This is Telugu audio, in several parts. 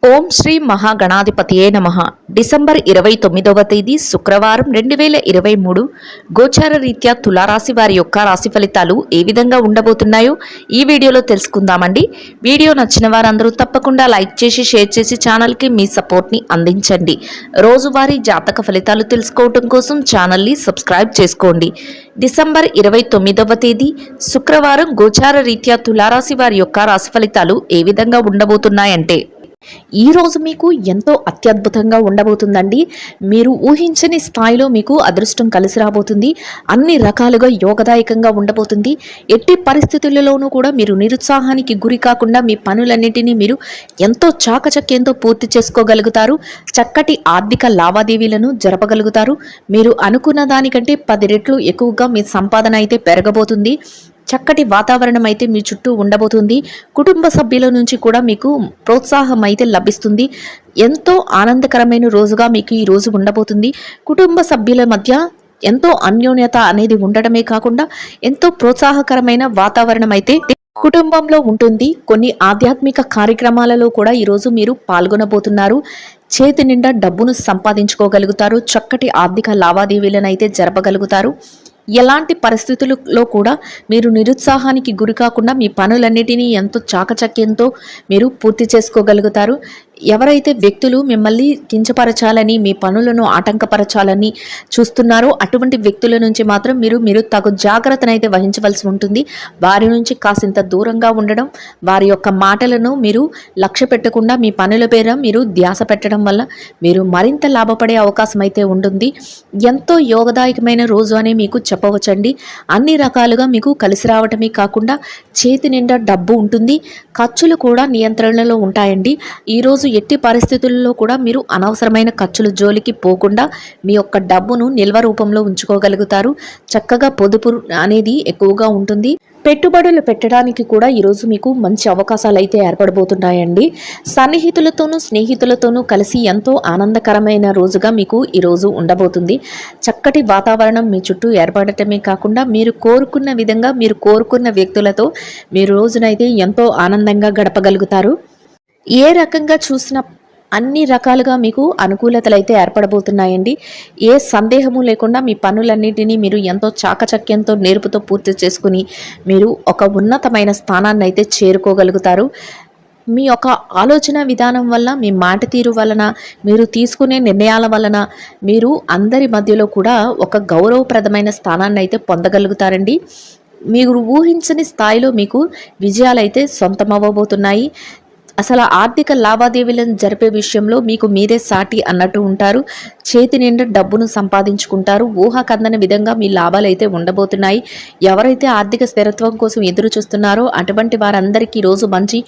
ఓం శ్రీ మహాగణాధిపతియే నమః. డిసెంబర్ 29వ తేదీ శుక్రవారం 2023 గోచార రీత్యా తులారాశి వారి యొక్క రాశి ఫలితాలు ఏ విధంగా ఉండబోతున్నాయో ఈ వీడియోలో తెలుసుకుందామండి. వీడియో నచ్చిన వారందరూ తప్పకుండా లైక్ చేసి షేర్ చేసి ఛానల్కి మీ సపోర్ట్ని అందించండి. రోజువారీ జాతక ఫలితాలు తెలుసుకోవడం కోసం ఛానల్ని సబ్స్క్రైబ్ చేసుకోండి. డిసెంబర్ 29వ తేదీ శుక్రవారం గోచార రీత్యా తులారాశి వారి యొక్క రాశి ఫలితాలు ఏ విధంగా ఉండబోతున్నాయంటే, ఈ రోజు మీకు ఎంతో అత్యద్భుతంగా ఉండబోతుందండి. మీరు ఊహించని స్థాయిలో మీకు అదృష్టం కలిసి రాబోతుంది. అన్ని రకాలుగా యోగదాయకంగా ఉండబోతుంది. ఎట్టి పరిస్థితులలోనూ కూడా మీరు నిరుత్సాహానికి గురి కాకుండా మీ పనులన్నింటినీ మీరు ఎంతో చాకచక్యంతో పూర్తి చేసుకోగలుగుతారు. చక్కటి ఆర్థిక లావాదేవీలను జరపగలుగుతారు. మీరు అనుకున్న దానికంటే 10 రెట్లు ఎక్కువగా మీ సంపాదన అయితే పెరగబోతుంది. చక్కటి వాతావరణం అయితే మీ చుట్టూ ఉండబోతుంది. కుటుంబ సభ్యుల నుంచి కూడా మీకు ప్రోత్సాహం అయితే లభిస్తుంది. ఎంతో ఆనందకరమైన రోజుగా మీకు ఈ రోజు ఉండబోతుంది. కుటుంబ సభ్యుల మధ్య ఎంతో అన్యోన్యత అనేది ఉండడమే కాకుండా ఎంతో ప్రోత్సాహకరమైన వాతావరణం అయితే కుటుంబంలో ఉంటుంది. కొన్ని ఆధ్యాత్మిక కార్యక్రమాలలో కూడా ఈరోజు మీరు పాల్గొనబోతున్నారు. చేతి నిండా డబ్బును సంపాదించుకోగలుగుతారు. చక్కటి ఆర్థిక లావాదేవీలను అయితే జరపగలుగుతారు. ఎలాంటి పరిస్థితులలో కూడా మీరు నిరుత్సాహానికి గురి కాకుండా మీ పనులన్నిటినీ ఎంతో చాకచక్యంతో మీరు పూర్తి చేసుకోగలుగుతారు. ఎవరైతే వ్యక్తులు మిమ్మల్ని కించపరచాలని, మీ పనులను ఆటంకపరచాలని చూస్తున్నారో అటువంటి వ్యక్తుల నుంచి మాత్రం మీరు తగు జాగ్రత్తనైతే వహించవలసి ఉంటుంది. వారి నుంచి కాసింత దూరంగా ఉండడం, వారి యొక్క మాటలను మీరు లక్ష్య పెట్టకుండా మీ పనుల పేర మీరు ధ్యాస పెట్టడం వల్ల మీరు మరింత లాభపడే అవకాశం అయితే ఉంటుంది. ఎంతో యోగదాయకమైన రోజు అని మీకు చెప్పవచ్చండి. అన్ని రకాలుగా మీకు కలిసి రావటమే కాకుండా చేతి నిండా డబ్బు ఉంటుంది. ఖర్చులు కూడా నియంత్రణలో ఉంటాయండి. ఈరోజు ఎట్టి పరిస్థితుల్లో కూడా మీరు అనవసరమైన ఖర్చుల జోలికి పోకుండా మీ యొక్క డబ్బును నిల్వ రూపంలో ఉంచుకోగలుగుతారు. చక్కగా పొదుపు అనేది ఎక్కువగా ఉంటుంది. పెట్టుబడులు పెట్టడానికి కూడా ఈరోజు మీకు మంచి అవకాశాలు అయితే ఏర్పడబోతున్నాయండి. సన్నిహితులతోనూ స్నేహితులతోనూ కలిసి ఎంతో ఆనందకరమైన రోజుగా మీకు ఈరోజు ఉండబోతుంది. చక్కటి వాతావరణం మీ చుట్టూ ఏర్పడటమే కాకుండా మీరు కోరుకున్న విధంగా మీరు కోరుకున్న వ్యక్తులతో మీరు రోజునైతే ఎంతో ఆనందంగా గడపగలుగుతారు. ఏ రకంగా చూసినా అన్ని రకాలుగా మీకు అనుకూలతలు అయితే ఏర్పడబోతున్నాయండి. ఏ సందేహము లేకుండా మీ పనులన్నింటినీ మీరు ఎంతో చాకచక్యంతో నేర్పుతో పూర్తి చేసుకుని మీరు ఒక ఉన్నతమైన స్థానాన్ని అయితే చేరుకోగలుగుతారు. మీ యొక్క ఆలోచన విధానం వల్ల, మీ మాట తీరు వలన, మీరు తీసుకునే నిర్ణయాల వలన మీరు అందరి మధ్యలో కూడా ఒక గౌరవప్రదమైన స్థానాన్ని అయితే పొందగలుగుతారండి. మీరు ఊహించని స్థాయిలో మీకు విజయాలు అయితే సొంతమవ్వబోతున్నాయి. అసలు ఆర్థిక లావాదేవీలను జరిపే విషయంలో మీకు మీరే సాటి అన్నట్టు ఉంటారు. చేతి నిండా డబ్బును సంపాదించుకుంటారు. ఊహకందని విధంగా మీ లాభాలు అయితే ఉండబోతున్నాయి. ఎవరైతే ఆర్థిక స్థిరత్వం కోసం ఎదురు చూస్తున్నారో అటువంటి వారందరికీ రోజు మంచి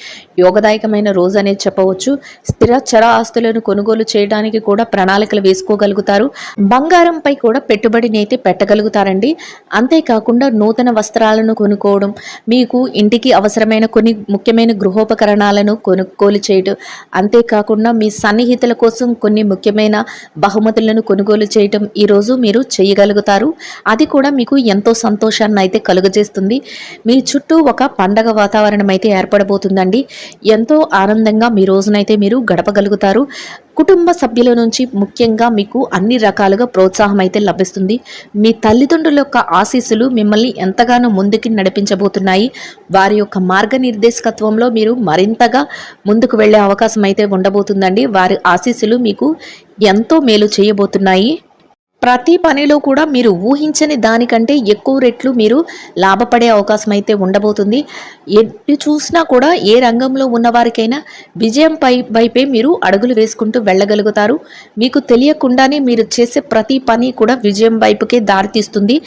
యోగదాయకమైన రోజు అనేది చెప్పవచ్చు. స్థిర చర ఆస్తులను కొనుగోలు చేయడానికి కూడా ప్రణాళికలు వేసుకోగలుగుతారు. బంగారంపై కూడా పెట్టుబడిని అయితే పెట్టగలుగుతారండి. అంతేకాకుండా నూతన వస్త్రాలను కొనుక్కోవడం, మీకు ఇంటికి అవసరమైన కొన్ని ముఖ్యమైన గృహోపకరణాలను కొనుగోలు చేయడం, అంతేకాకుండా మీ సన్నిహితుల కోసం కొన్ని ముఖ్యమైన బహుమతులను కొనుగోలు చేయటం ఈరోజు మీరు చేయగలుగుతారు. అది కూడా మీకు ఎంతో సంతోషాన్ని అయితే కలుగజేస్తుంది. మీ చుట్టూ ఒక పండగ వాతావరణం అయితే ఏర్పడబోతుందండి. ఎంతో ఆనందంగా మీ రోజునైతే మీరు గడపగలుగుతారు. కుటుంబ సభ్యుల నుంచి ముఖ్యంగా మీకు అన్ని రకాలుగా ప్రోత్సాహం అయితే లభిస్తుంది. మీ తల్లిదండ్రుల యొక్క ఆశీస్సులు మిమ్మల్ని ఎంతగానో ముందుకి నడిపించబోతున్నాయి. వారి యొక్క మార్గనిర్దేశకత్వంలో మీరు మరింతగా ముందుకు వెళ్ళే అవకాశం అయితే ఉండబోతుందండి. వారి ఆశీస్సులు మీకు ఎంతో మేలు చేయబోతున్నాయి. ప్రతి పనిలో కూడా మీరు ఊహించని దానికంటే ఎక్కువ రెట్లు మీరు లాభపడే అవకాశం అయితే ఉండబోతుంది. ఎటు చూసినా కూడా ఏ రంగంలో ఉన్నవారికైనా విజయం వైపే మీరు అడుగులు వేసుకుంటూ వెళ్ళగలుగుతారు. మీకు తెలియకుండానే మీరు చేసే ప్రతి పని కూడా విజయం వైపుకే దారితీస్తుంది.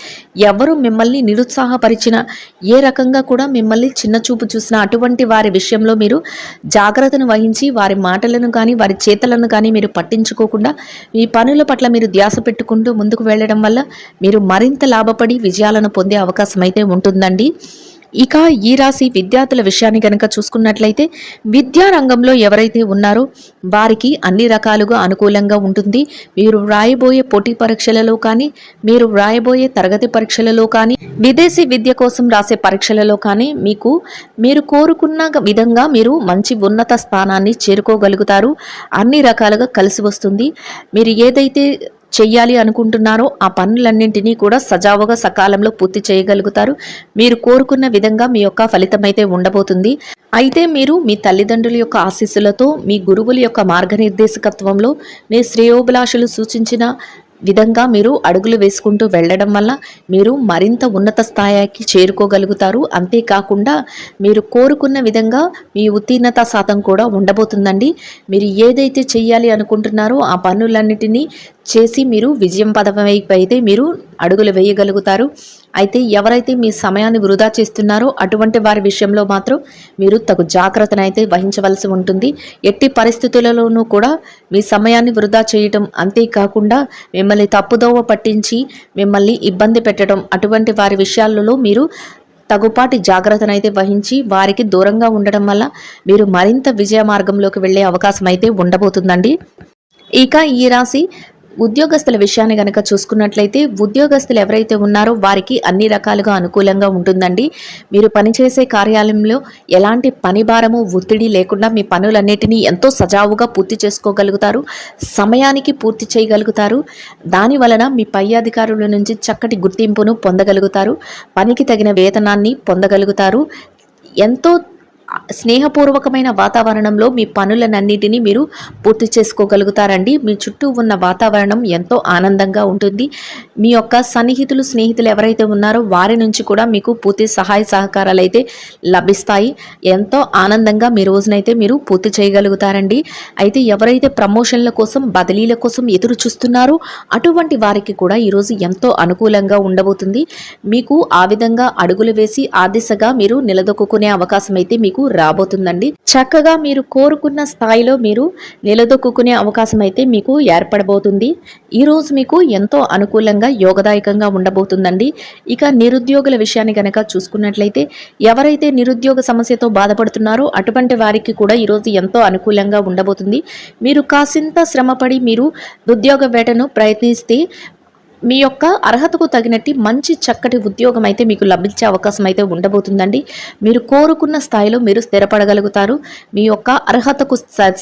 ఎవరు మిమ్మల్ని నిరుత్సాహపరిచిన, ఏ రకంగా కూడా మిమ్మల్ని చిన్న చూపు చూసిన అటువంటి వారి విషయంలో మీరు జాగ్రత్తను వహించి వారి మాటలను కానీ వారి చేతలను కానీ మీరు పట్టించుకోకుండా మీ పనుల పట్ల మీరు ధ్యాస పెట్టుకుంటూ ముందుకు వెళ్ళడం వల్ల మీరు మరింత లాభపడి విజయాలను పొందే అవకాశం అయితే ఉంటుందండి. ఇక ఈ రాశి విద్యార్థుల విషయాన్ని గనక చూసుకున్నట్లయితే విద్యా రంగంలో ఎవరైతే ఉన్నారో వారికి అన్ని రకాలుగా అనుకూలంగా ఉంటుంది. మీరు వ్రాయబోయే పోటీ పరీక్షలలో కానీ, మీరు వ్రాయబోయే తరగతి పరీక్షలలో కానీ, విదేశీ విద్య కోసం రాసే పరీక్షలలో కానీ మీరు కోరుకున్న విధంగా మీరు మంచి ఉన్నత స్థానాన్ని చేరుకోగలుగుతారు. అన్ని రకాలుగా కలిసి వస్తుంది. మీరు ఏదైతే చెయ్యాలి అనుకుంటున్నారో ఆ పనులన్నింటినీ కూడా సజావుగా సకాలంలో పూర్తి చేయగలుగుతారు. మీరు కోరుకున్న విధంగా మీ యొక్క ఫలితం అయితే ఉండబోతుంది. అయితే మీరు మీ తల్లిదండ్రుల యొక్క ఆశీస్సులతో, మీ గురువుల యొక్క మార్గనిర్దేశకత్వంలో, మీ శ్రేయోభిలాషులు సూచించిన విధంగా మీరు అడుగులు వేసుకుంటూ వెళ్ళడం వల్ల మీరు మరింత ఉన్నత స్థాయికి చేరుకోగలుగుతారు. అంతేకాకుండా మీరు కోరుకున్న విధంగా మీ ఉత్తీర్ణత శాతం కూడా ఉండబోతుందండి. మీరు ఏదైతే చెయ్యాలి అనుకుంటున్నారో ఆ పనులన్నిటినీ చేసి మీరు విజయం పదవి వైపు అయితే మీరు అడుగులు వేయగలుగుతారు. అయితే ఎవరైతే మీ సమయాన్ని వృధా చేస్తున్నారో అటువంటి వారి విషయంలో మాత్రం మీరు తగు జాగ్రత్తను అయితే వహించవలసి ఉంటుంది. ఎట్టి పరిస్థితులలోనూ కూడా మీ సమయాన్ని వృధా చేయటం, అంతేకాకుండా మిమ్మల్ని తప్పుదోవ పట్టించి మిమ్మల్ని ఇబ్బంది పెట్టడం, అటువంటి వారి విషయాలలో మీరు తగుపాటి జాగ్రత్తను అయితే వహించి వారికి దూరంగా ఉండడం వల్ల మీరు మరింత విజయ మార్గంలోకి వెళ్ళే అవకాశం అయితే ఉండబోతుందండి. ఇక ఈ రాశి ఉద్యోగస్తుల విషయాన్ని గనక చూసుకున్నట్లయితే ఉద్యోగస్తులు ఎవరైతే ఉన్నారో వారికి అన్ని రకాలుగా అనుకూలంగా ఉంటుందండి. మీరు పనిచేసే కార్యాలయంలో ఎలాంటి పని భారము, ఒత్తిడి లేకుండా మీ పనులన్నిటినీ ఎంతో సజావుగా పూర్తి చేసుకోగలుగుతారు. సమయానికి పూర్తి చేయగలుగుతారు. దాని వలన మీ పై అధికారుల నుంచి చక్కటి గుర్తింపును పొందగలుగుతారు. పనికి తగిన వేతనాన్ని పొందగలుగుతారు. ఎంతో స్నేహపూర్వకమైన వాతావరణంలో మీ పనులన్నిటినీ మీరు పూర్తి చేసుకోగలుగుతారండి. మీ చుట్టూ ఉన్న వాతావరణం ఎంతో ఆనందంగా ఉంటుంది. మీ యొక్క సన్నిహితులు, స్నేహితులు ఎవరైతే ఉన్నారో వారి నుంచి కూడా మీకు పూర్తి సహాయ సహకారాలు అయితే లభిస్తాయి. ఎంతో ఆనందంగా మీ రోజునైతే మీరు పూర్తి చేయగలుగుతారండి. అయితే ఎవరైతే ప్రమోషన్ల కోసం, బదిలీల కోసం ఎదురు చూస్తున్నారో అటువంటి వారికి కూడా ఈరోజు ఎంతో అనుకూలంగా ఉండబోతుంది. మీకు ఆ విధంగా అడుగులు వేసి ఆ దిశగా మీరు నిలదొక్కునే అవకాశం అయితే మీకు రాబోతుందండి. చక్కగా మీరు కోరుకున్న స్థాయిలో మీరు నిలదొక్కునే అవకాశం అయితే మీకు ఏర్పడబోతుంది. ఈ రోజు మీకు ఎంతో అనుకూలంగా, యోగదాయకంగా ఉండబోతుందండి. ఇక నిరుద్యోగుల విషయాన్ని గనక చూసుకున్నట్లయితే ఎవరైతే నిరుద్యోగ సమస్యతో బాధపడుతున్నారో అటువంటి వారికి కూడా ఈరోజు ఎంతో అనుకూలంగా ఉండబోతుంది. మీరు కాసింత శ్రమపడి మీరు ఉద్యోగ వేటను ప్రయత్నిస్తే మీ యొక్క అర్హతకు తగినట్టు మంచి చక్కటి ఉద్యోగం అయితే మీకు లభించే అవకాశం అయితే ఉండబోతుందండి. మీరు కోరుకున్న స్థాయిలో మీరు స్థిరపడగలుగుతారు. మీ యొక్క అర్హతకు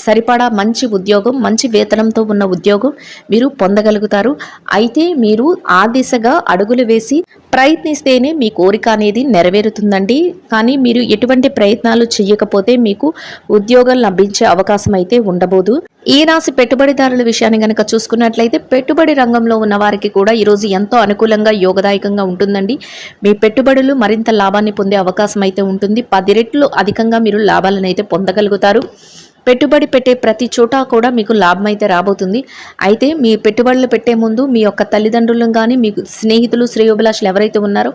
సరిపడా మంచి ఉద్యోగం, మంచి వేతనంతో ఉన్న ఉద్యోగం మీరు పొందగలుగుతారు. అయితే మీరు ఆ దిశగా అడుగులు వేసి ప్రయత్నిస్తేనే మీ కోరిక అనేది నెరవేరుతుందండి. కానీ మీరు ఎటువంటి ప్రయత్నాలు చేయకపోతే మీకు ఉద్యోగం లభించే అవకాశం అయితే ఉండబోదు. ఈ రాశి పెట్టుబడిదారుల విషయాన్ని గనక చూసుకున్నట్లయితే పెట్టుబడి రంగంలో ఉన్న వారికి కూడా ఈరోజు ఎంతో అనుకూలంగా, యోగదాయకంగా ఉంటుందండి. మీ పెట్టుబడులు మరింత లాభాన్ని పొందే అవకాశం అయితే ఉంటుంది. 10 రెట్లు అధికంగా మీరు లాభాలను అయితే పొందగలుగుతారు. పెట్టుబడి పెట్టే ప్రతి చోట కూడా మీకు లాభం అయితే రాబోతుంది. అయితే మీ పెట్టుబడులు పెట్టే ముందు మీ యొక్క తల్లిదండ్రులను కానీ, మీ స్నేహితులు, శ్రేయోభిలాషులు ఎవరైతే ఉన్నారో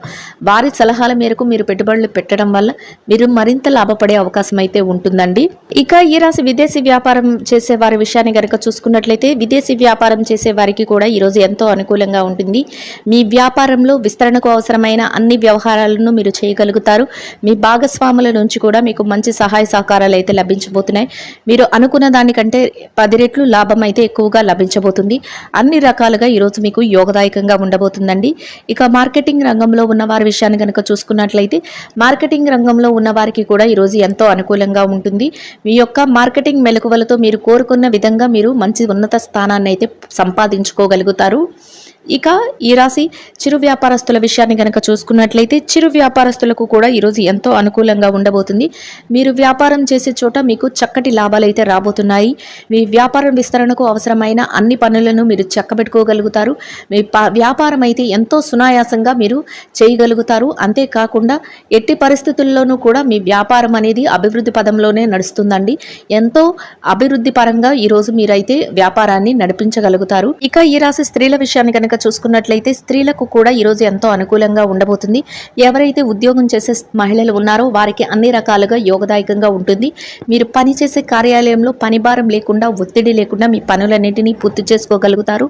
వారి సలహాల మేరకు మీరు పెట్టుబడులు పెట్టడం వల్ల మీరు మరింత లాభపడే అవకాశం అయితే ఉంటుందండి. ఇక ఈ రాశి విదేశీ వ్యాపారం చేసే వారి విషయాన్ని కనుక చూసుకున్నట్లయితే విదేశీ వ్యాపారం చేసే వారికి కూడా ఈరోజు ఎంతో అనుకూలంగా ఉంటుంది. మీ వ్యాపారంలో విస్తరణకు అవసరమైన అన్ని వ్యవహారాలను మీరు చేయగలుగుతారు. మీ భాగస్వాముల నుంచి కూడా మీకు మంచి సహాయ సహకారాలు అయితే లభించబోతున్నాయి. మీరు అనుకున్న దానికంటే 10 రెట్లు లాభం అయితే ఎక్కువగా లభించబోతుంది. అన్ని రకాలుగా ఈరోజు మీకు యోగదాయకంగా ఉండబోతుందండి. ఇక మార్కెటింగ్ రంగంలో ఉన్న వారి విషయాన్ని కనుక చూసుకున్నట్లయితే మార్కెటింగ్ రంగంలో ఉన్న వారికి కూడా ఈరోజు ఎంతో అనుకూలంగా ఉంటుంది. మీ యొక్క మార్కెటింగ్ మెలకువలతో మీరు కోరుకున్న విధంగా మీరు మంచి ఉన్నత స్థానాన్ని అయితే సంపాదించుకోగలుగుతారు. ఇక ఈ రాశి చిరు వ్యాపారస్తుల విషయాన్ని కనుక చూసుకున్నట్లయితే చిరు వ్యాపారస్తులకు కూడా ఈరోజు ఎంతో అనుకూలంగా ఉండబోతుంది. మీరు వ్యాపారం చేసే చోట మీకు చక్కటి లాభాలు అయితే రాబోతున్నాయి. మీ వ్యాపారం విస్తరణకు అవసరమైన అన్ని పనులను మీరు చక్కబెట్టుకోగలుగుతారు. మీ వ్యాపారం అయితే ఎంతో సునాయాసంగా మీరు చేయగలుగుతారు. అంతేకాకుండా ఎట్టి పరిస్థితుల్లోనూ కూడా మీ వ్యాపారం అనేది అభివృద్ధి పదంలోనే నడుస్తుందండి. ఎంతో అభివృద్ధి పరంగా ఈరోజు మీరైతే వ్యాపారాన్ని నడిపించగలుగుతారు. ఇక ఈ రాశి స్త్రీల విషయాన్ని కనుక గనక చూసుకున్నట్లయితే స్త్రీలకు కూడా ఈరోజు ఎంతో అనుకూలంగా ఉండబోతుంది. ఎవరైతే ఉద్యోగం చేసే మహిళలు ఉన్నారో వారికి అన్ని రకాలుగా యోగదాయకంగా ఉంటుంది. మీరు పనిచేసే కార్యాలయంలో పని భారం లేకుండా, ఒత్తిడి లేకుండా మీ పనులన్నింటినీ పూర్తి చేసుకోగలుగుతారు.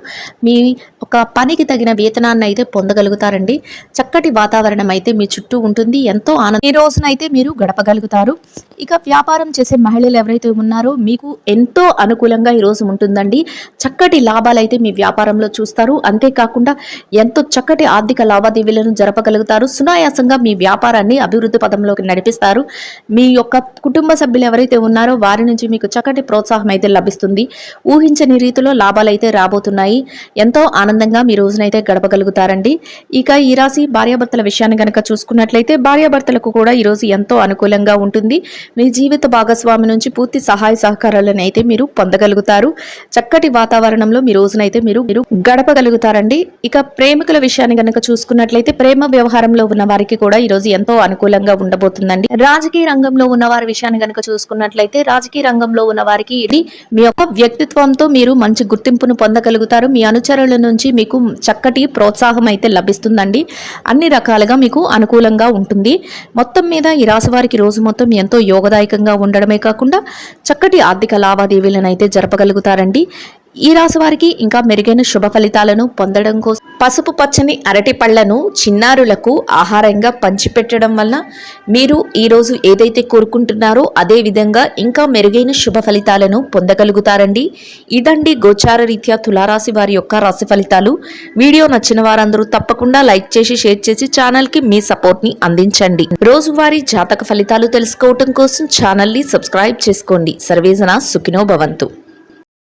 మీ ఒక పనికి తగిన వేతనాన్ని అయితే పొందగలుగుతారండి. చక్కటి వాతావరణం అయితే మీ చుట్టూ ఉంటుంది. ఎంతో ఆనందం ఈ రోజునైతే మీరు గడపగలుగుతారు. ఇక వ్యాపారం చేసే మహిళలు ఎవరైతే ఉన్నారో మీకు ఎంతో అనుకూలంగా ఈరోజు ఉంటుందండి. చక్కటి లాభాలు అయితే మీ వ్యాపారంలో చూస్తారు. అంతేకాకుండా ఎంతో చక్కటి ఆర్థిక లావాదేవీలను జరపగలుగుతారు. సునాయాసంగా మీ వ్యాపారాన్ని అభివృద్ధి పదంలోకి నడిపిస్తారు. మీ యొక్క కుటుంబ సభ్యులు ఎవరైతే ఉన్నారో వారి నుంచి మీకు చక్కటి ప్రోత్సాహం అయితే లభిస్తుంది. ఊహించని రీతిలో లాభాలు అయితే రాబోతున్నాయి. ఎంతో ఆనందంగా మీ రోజునైతే గడపగలుగుతారండి. ఇక ఈ రాశి భార్యాభర్తల విషయాన్ని గనక చూసుకున్నట్లయితే భార్యాభర్తలకు కూడా ఈరోజు ఎంతో అనుకూలంగా ఉంటుంది. మీ జీవిత భాగస్వామి నుంచి పూర్తి సహాయ సహకారాలను అయితే మీరు పొందగలుగుతారు. చక్కటి వాతావరణంలో మీ రోజునైతే మీరు గడపగలుగుతారండి. ఇక ప్రేమికుల విషయాన్ని గనక చూసుకున్నట్లయితే ప్రేమ వ్యవహారంలో ఉన్న వారికి కూడా ఈరోజు ఎంతో అనుకూలంగా ఉండబోతుందండి. రాజకీయ రంగంలో ఉన్న వారి విషయాన్ని గనక చూసుకున్నట్లయితే రాజకీయ రంగంలో ఉన్న వారికి ఇది మీ యొక్క వ్యక్తిత్వంతో మీరు మంచి గుర్తింపును పొందగలుగుతారు. మీ అనుచరుల నుంచి మీకు చక్కటి ప్రోత్సాహం అయితే లభిస్తుందండి. అన్ని రకాలుగా మీకు అనుకూలంగా ఉంటుంది. మొత్తం మీద ఈ రాశి వారికి రోజు మొత్తం ఎంతో యోగదాయకంగా ఉండడమే కాకుండా చక్కటి ఆర్థిక లావాదేవీలను అయితే జరపగలుగుతారండి. ఈ రాశి వారికి ఇంకా మెరుగైన శుభ ఫలితాలను పొందడం కోసం పసుపు పచ్చని అరటి పళ్లను చిన్నారులకు ఆహారంగా పంచిపెట్టడం వల్ల మీరు ఈరోజు ఏదైతే కోరుకుంటున్నారో అదే విధంగా ఇంకా మెరుగైన శుభ ఫలితాలను పొందగలుగుతారండి. ఇదండి గోచార రీత్యా తులారాశి వారి యొక్క రాశి ఫలితాలు. వీడియో నచ్చిన వారందరూ తప్పకుండా లైక్ చేసి షేర్ చేసి ఛానల్కి మీ సపోర్ట్ని అందించండి. రోజువారీ జాతక ఫలితాలు తెలుసుకోవటం కోసం ఛానల్ని సబ్స్క్రైబ్ చేసుకోండి. సర్వేజన సుఖినో భవంతు.